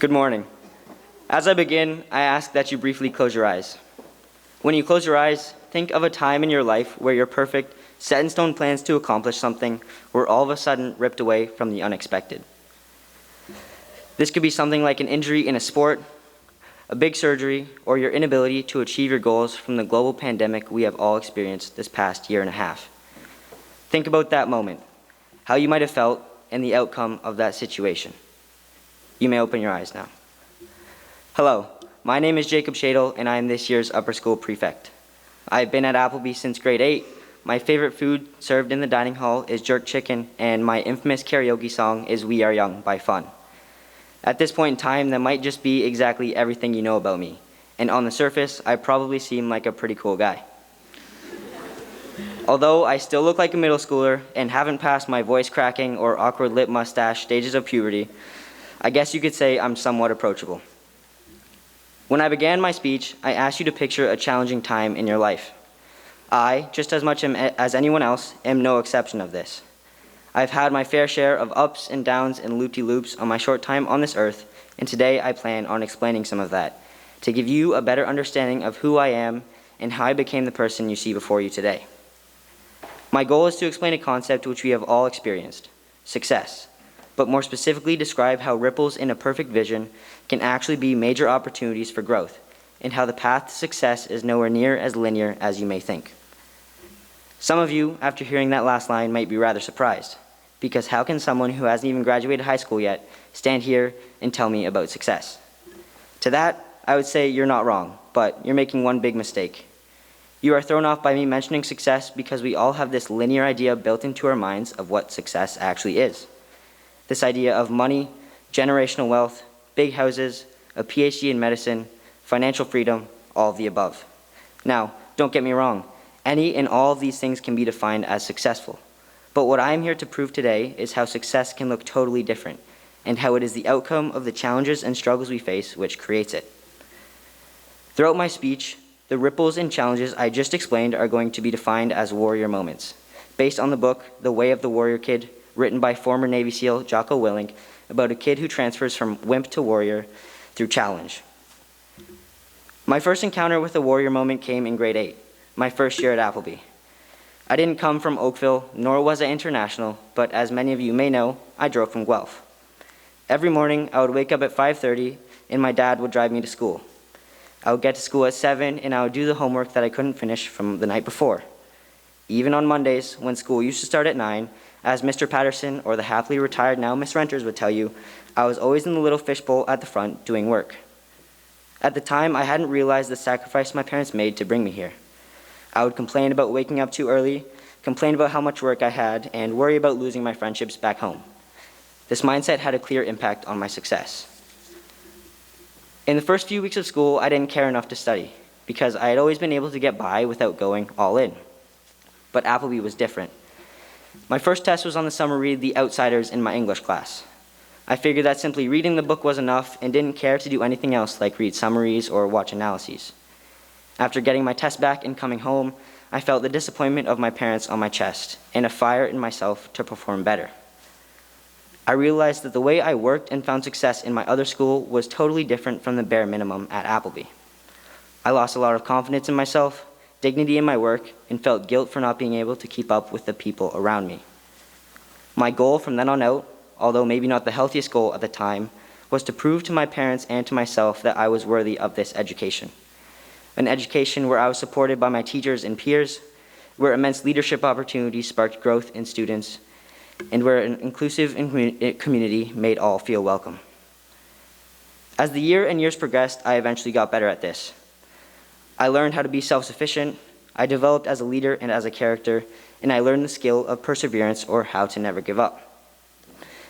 Good morning. As I begin, I ask that you briefly close your eyes. When you close your eyes, think of a time in your life where your perfect, set-in-stone plans to accomplish something were all of a sudden ripped away from the unexpected. This could be something like an injury in a sport, a big surgery, or your inability to achieve your goals from the global pandemic we have all experienced this past year and a half. Think about that moment, how you might have felt, and the outcome of that situation. You may open your eyes now. Hello, my name is Jacob Shaidle, and I am this year's upper school prefect. I have been at Appleby since grade 8. My favorite food served in the dining hall is jerk chicken, and my infamous karaoke song is We Are Young by Fun. At this point in time, that might just be exactly everything you know about me, and on the surface, I probably seem like a pretty cool guy. Although I still look like a middle schooler and haven't passed my voice cracking or awkward lip mustache stages of puberty, I guess you could say I'm somewhat approachable. When I began my speech, I asked you to picture a challenging time in your life. I, just as much as anyone else, am no exception of this. I've had my fair share of ups and downs and loop-de-loops on my short time on this earth, and today I plan on explaining some of that, to give you a better understanding of who I am and how I became the person you see before you today. My goal is to explain a concept which we have all experienced, success, but more specifically describe how ripples in a perfect vision can actually be major opportunities for growth, and how the path to success is nowhere near as linear as you may think. Some of you, after hearing that last line, might be rather surprised, because how can someone who hasn't even graduated high school yet stand here and tell me about success? To that, I would say you're not wrong, but you're making one big mistake. You are thrown off by me mentioning success because we all have this linear idea built into our minds of what success actually is. This idea of money, generational wealth, big houses, a PhD in medicine, financial freedom, all of the above. Now, don't get me wrong, any and all of these things can be defined as successful. But what I am here to prove today is how success can look totally different, and how it is the outcome of the challenges and struggles we face which creates it. Throughout my speech, the ripples and challenges I just explained are going to be defined as warrior moments, based on the book The Way of the Warrior Kid, written by former Navy SEAL Jocko Willink, about a kid who transfers from wimp to warrior through challenge. My first encounter with a warrior moment came in grade 8, my first year at Appleby. I didn't come from Oakville, nor was I international, but as many of you may know, I drove from Guelph. Every morning, I would wake up at 5:30, and my dad would drive me to school. I would get to school at 7, and I would do the homework that I couldn't finish from the night before. Even on Mondays, when school used to start at 9, as Mr. Patterson or the happily retired now Miss Renters would tell you, I was always in the little fishbowl at the front doing work. At the time, I hadn't realized the sacrifice my parents made to bring me here. I would complain about waking up too early, complain about how much work I had, and worry about losing my friendships back home. This mindset had a clear impact on my success. In the first few weeks of school, I didn't care enough to study, because I had always been able to get by without going all in. But Appleby was different. My first test was on the summer read The Outsiders in my English class. I figured that simply reading the book was enough and didn't care to do anything else like read summaries or watch analyses. After getting my test back and coming home, I felt the disappointment of my parents on my chest and a fire in myself to perform better. I realized that the way I worked and found success in my other school was totally different from the bare minimum at Appleby. I lost a lot of confidence in myself, dignity in my work, and felt guilt for not being able to keep up with the people around me. My goal from then on out, although maybe not the healthiest goal at the time, was to prove to my parents and to myself that I was worthy of this education. An education where I was supported by my teachers and peers, where immense leadership opportunities sparked growth in students, and where an inclusive community made all feel welcome. As the year and years progressed, I eventually got better at this. I learned how to be self-sufficient, I developed as a leader and as a character, and I learned the skill of perseverance or how to never give up.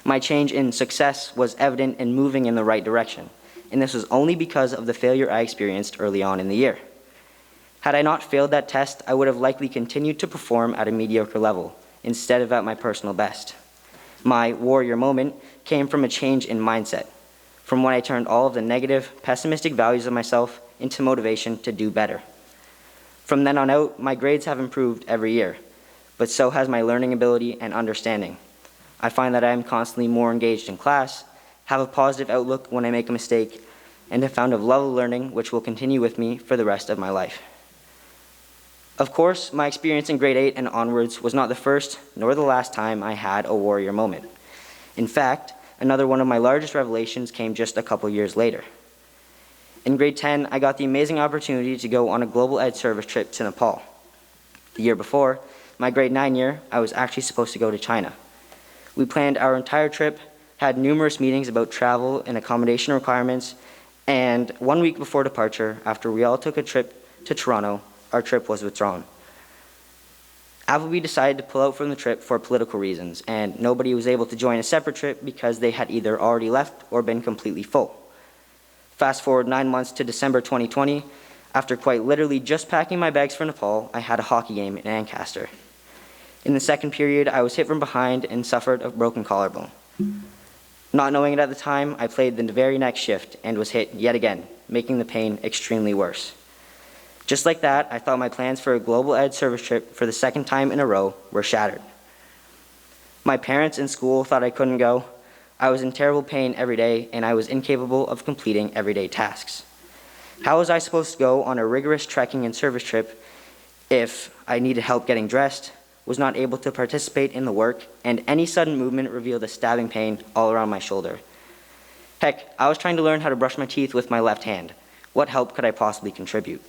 My change in success was evident and moving in the right direction, and this was only because of the failure I experienced early on in the year. Had I not failed that test, I would have likely continued to perform at a mediocre level, instead of at my personal best. My warrior moment came from a change in mindset, from when I turned all of the negative, pessimistic values of myself into motivation to do better. From then on out, my grades have improved every year, but so has my learning ability and understanding. I find that I am constantly more engaged in class, have a positive outlook when I make a mistake, and have found a love of learning which will continue with me for the rest of my life. Of course, my experience in grade 8 and onwards was not the first nor the last time I had a warrior moment. In fact, another one of my largest revelations came just a couple years later. In grade 10, I got the amazing opportunity to go on a global ed service trip to Nepal. The year before, my grade 9 year, I was actually supposed to go to China. We planned our entire trip, had numerous meetings about travel and accommodation requirements, and 1 week before departure, after we all took a trip to Toronto, our trip was withdrawn. Appleby decided to pull out from the trip for political reasons, and nobody was able to join a separate trip because they had either already left or been completely full. Fast forward 9 months to December 2020, after quite literally just packing my bags for Nepal, I had a hockey game in Ancaster. In the second period, I was hit from behind and suffered a broken collarbone. Not knowing it at the time, I played the very next shift and was hit yet again, making the pain extremely worse. Just like that, I thought my plans for a global ed service trip for the second time in a row were shattered. My parents and school thought I couldn't go. I was in terrible pain every day, and I was incapable of completing everyday tasks. How was I supposed to go on a rigorous trekking and service trip if I needed help getting dressed, was not able to participate in the work, and any sudden movement revealed a stabbing pain all around my shoulder? Heck, I was trying to learn how to brush my teeth with my left hand. What help could I possibly contribute?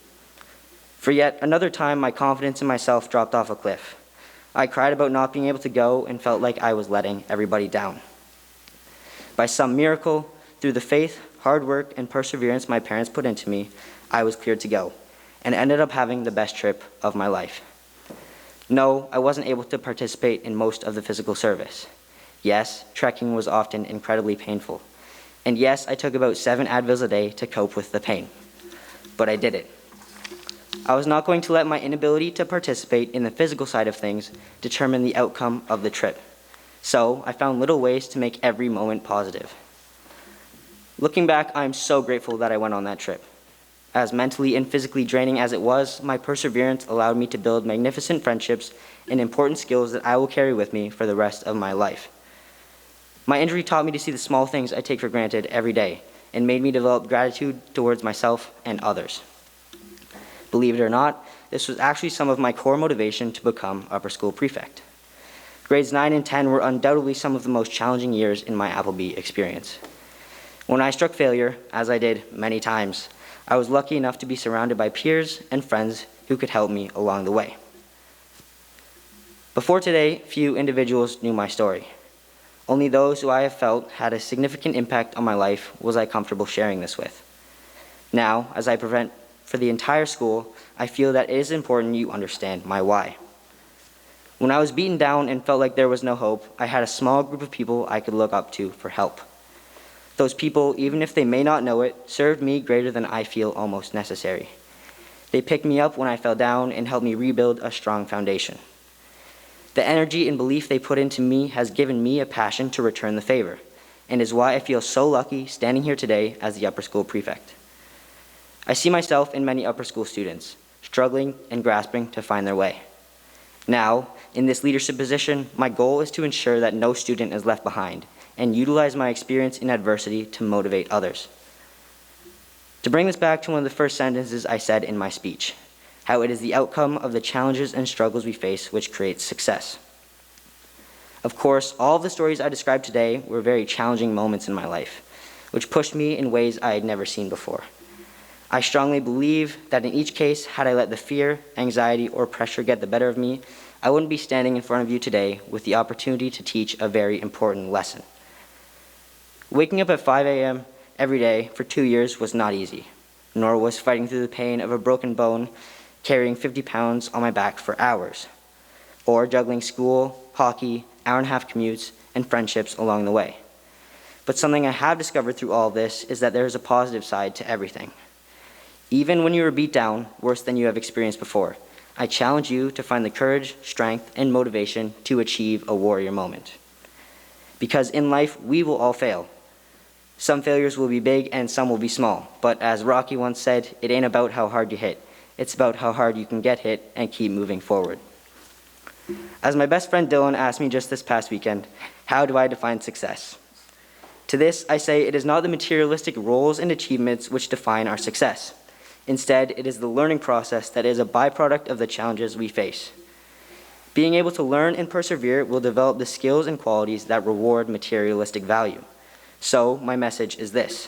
For yet another time, my confidence in myself dropped off a cliff. I cried about not being able to go and felt like I was letting everybody down. By some miracle, through the faith, hard work, and perseverance my parents put into me, I was cleared to go, and ended up having the best trip of my life. No, I wasn't able to participate in most of the physical service. Yes, trekking was often incredibly painful. And yes, I took about 7 Advils a day to cope with the pain. But I did it. I was not going to let my inability to participate in the physical side of things determine the outcome of the trip. So I found little ways to make every moment positive. Looking back, I am so grateful that I went on that trip. As mentally and physically draining as it was, my perseverance allowed me to build magnificent friendships and important skills that I will carry with me for the rest of my life. My injury taught me to see the small things I take for granted every day and made me develop gratitude towards myself and others. Believe it or not, this was actually some of my core motivation to become upper school prefect. Grades 9 and 10 were undoubtedly some of the most challenging years in my Appleby experience. When I struck failure, as I did many times, I was lucky enough to be surrounded by peers and friends who could help me along the way. Before today, few individuals knew my story. Only those who I have felt had a significant impact on my life was I comfortable sharing this with. Now, as I present for the entire school, I feel that it is important you understand my why. When I was beaten down and felt like there was no hope, I had a small group of people I could look up to for help. Those people, even if they may not know it, served me greater than I feel almost necessary. They picked me up when I fell down and helped me rebuild a strong foundation. The energy and belief they put into me has given me a passion to return the favor, and is why I feel so lucky standing here today as the upper school prefect. I see myself in many upper school students, struggling and grasping to find their way. Now, in this leadership position, my goal is to ensure that no student is left behind, and utilize my experience in adversity to motivate others. To bring this back to one of the first sentences I said in my speech, how it is the outcome of the challenges and struggles we face which creates success. Of course, all of the stories I described today were very challenging moments in my life, which pushed me in ways I had never seen before. I strongly believe that in each case, had I let the fear, anxiety, or pressure get the better of me, I wouldn't be standing in front of you today with the opportunity to teach a very important lesson. Waking up at 5 a.m. every day for 2 years was not easy, nor was fighting through the pain of a broken bone, carrying 50 pounds on my back for hours, or juggling school, hockey, hour-and-a-half commutes, and friendships along the way. But something I have discovered through all of this is that there is a positive side to everything. Even when you are beat down, worse than you have experienced before, I challenge you to find the courage, strength, and motivation to achieve a warrior moment. Because in life, we will all fail. Some failures will be big and some will be small, but as Rocky once said, it ain't about how hard you hit. It's about how hard you can get hit and keep moving forward. As my best friend Dylan asked me just this past weekend, how do I define success? To this, I say it is not the materialistic roles and achievements which define our success. Instead, it is the learning process that is a byproduct of the challenges we face. Being able to learn and persevere will develop the skills and qualities that reward materialistic value. So, my message is this.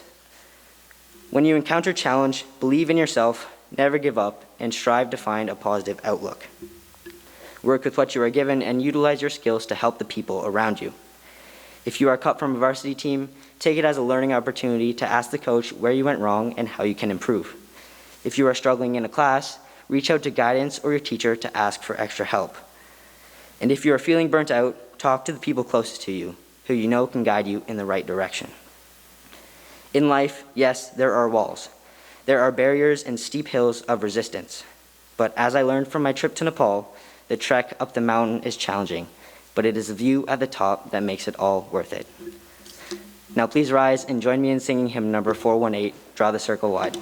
When you encounter challenge, believe in yourself, never give up, and strive to find a positive outlook. Work with what you are given and utilize your skills to help the people around you. If you are cut from a varsity team, take it as a learning opportunity to ask the coach where you went wrong and how you can improve. If you are struggling in a class, reach out to guidance or your teacher to ask for extra help. And if you are feeling burnt out, talk to the people closest to you, who you know can guide you in the right direction. In life, yes, there are walls. There are barriers and steep hills of resistance. But as I learned from my trip to Nepal, the trek up the mountain is challenging, but it is the view at the top that makes it all worth it. Now please rise and join me in singing hymn number 418, Draw the Circle Wide.